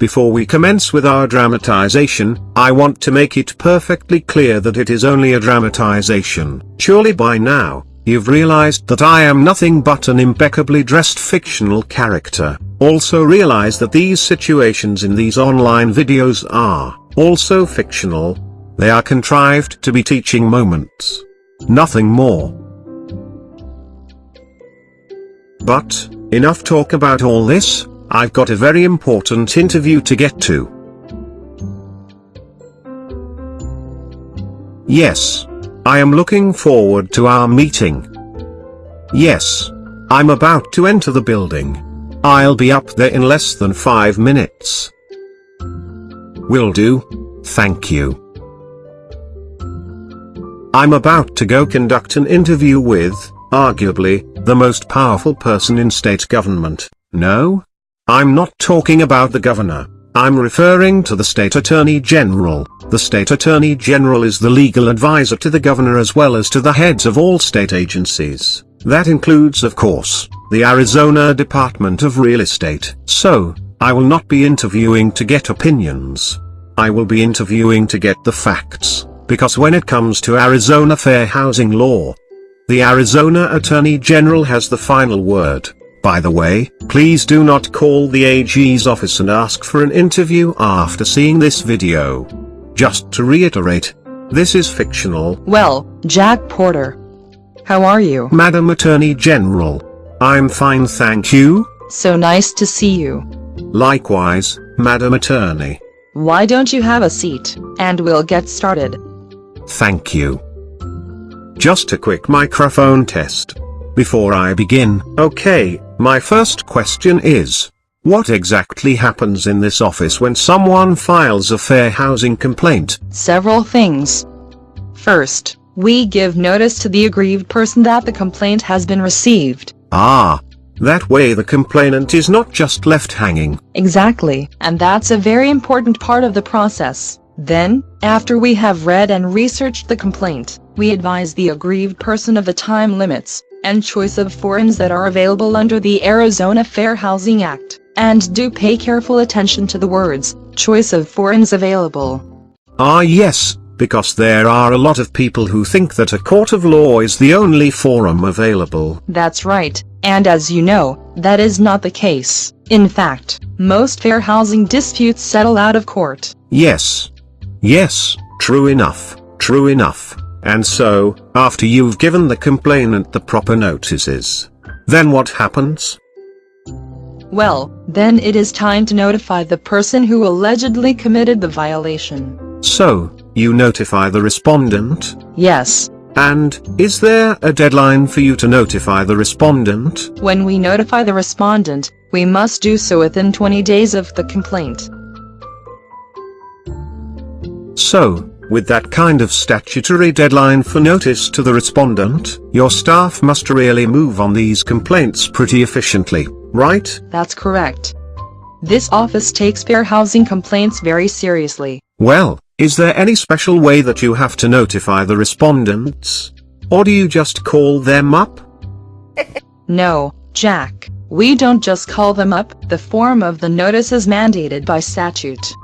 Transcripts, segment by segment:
Before we commence with our dramatization, I want to make it perfectly clear that it is only a dramatization. Surely by now, you've realized that I am nothing but an impeccably dressed fictional character. Also realize that these situations in these online videos are also fictional. They are contrived to be teaching moments. Nothing more. But, enough talk about all this. I've got a very important interview to get to. Yes. I am looking forward to our meeting. Yes. I'm about to enter the building. I'll be up there in less than 5 minutes. Will do. Thank you. I'm about to go conduct an interview with, arguably, the most powerful person in state government. No? I'm not talking about the governor. I'm referring to the state attorney general. The state attorney general is the legal advisor to the governor as well as to the heads of all state agencies. That includes, of course, the Arizona Department of Real Estate. So, I will not be interviewing to get opinions. I will be interviewing to get the facts, because when it comes to Arizona fair housing law, the Arizona Attorney General has the final word. By the way, please do not call the AG's office and ask for an interview after seeing this video. Just to reiterate, this is fictional. Well, Jack Porter. How are you? Madam Attorney General. I'm fine, thank you. So nice to see you. Likewise, Madam Attorney. Why don't you have a seat, and we'll get started. Thank you. Just a quick microphone test. Before I begin, okay, my first question is, what exactly happens in this office when someone files a fair housing complaint? Several things. First, we give notice to the aggrieved person that the complaint has been received. Ah, that way the complainant is not just left hanging. Exactly, and that's a very important part of the process. Then, after we have read and researched the complaint, we advise the aggrieved person of the time limits and choice of forums that are available under the Arizona Fair Housing Act, and do pay careful attention to the words, choice of forums available. Ah yes, because there are a lot of people who think that a court of law is the only forum available. That's right, and as you know, that is not the case. In fact, most fair housing disputes settle out of court. Yes. Yes, true enough, true enough. And so, after you've given the complainant the proper notices, then what happens? Well, then it is time to notify the person who allegedly committed the violation. So, you notify the respondent? Yes. And, is there a deadline for you to notify the respondent? When we notify the respondent, we must do so within 20 days of the complaint. So, with that kind of statutory deadline for notice to the respondent, your staff must really move on these complaints pretty efficiently, right? That's correct. This office takes fair housing complaints very seriously. Well, is there any special way that you have to notify the respondents? Or do you just call them up? No, Jack, we don't just call them up. The form of the notice is mandated by statute.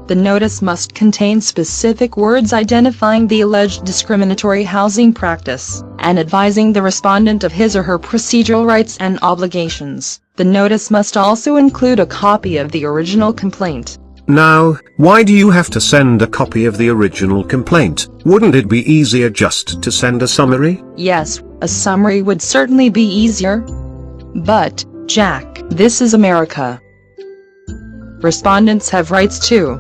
The notice must contain specific words identifying the alleged discriminatory housing practice, and advising the respondent of his or her procedural rights and obligations. The notice must also include a copy of the original complaint. Now, why do you have to send a copy of the original complaint? Wouldn't it be easier just to send a summary? Yes, a summary would certainly be easier. But, Jack, this is America. Respondents have rights too.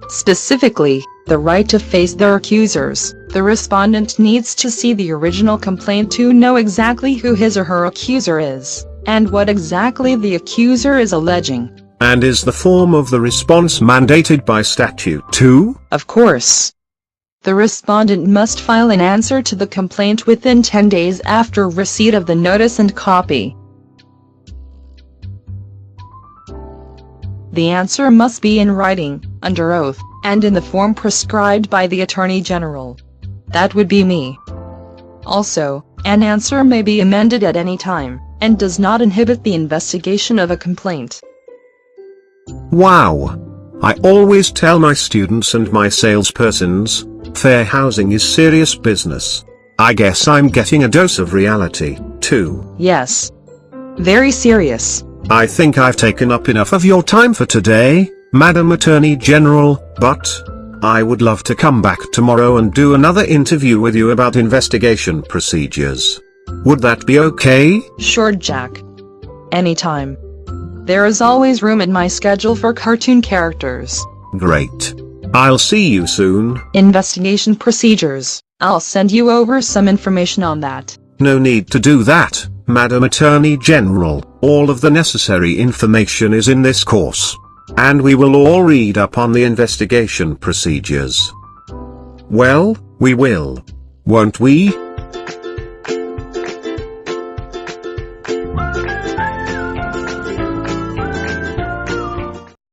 Specifically, the right to face their accusers. The respondent needs to see the original complaint to know exactly who his or her accuser is, and what exactly the accuser is alleging. And is the form of the response mandated by statute too? Of course. The respondent must file an answer to the complaint within 10 days after receipt of the notice and copy. The answer must be in writing, under oath, and in the form prescribed by the Attorney General. That would be me. Also, an answer may be amended at any time, and does not inhibit the investigation of a complaint. Wow. I always tell my students and my salespersons, fair housing is serious business. I guess I'm getting a dose of reality, too. Yes. Very serious. I think I've taken up enough of your time for today, Madam Attorney General, but I would love to come back tomorrow and do another interview with you about investigation procedures. Would that be okay? Sure, Jack. Anytime. There is always room in my schedule for cartoon characters. Great. I'll see you soon. Investigation procedures. I'll send you over some information on that. No need to do that, Madam Attorney General. All of the necessary information is in this course. And we will all read up on the investigation procedures. Well, we will. Won't we?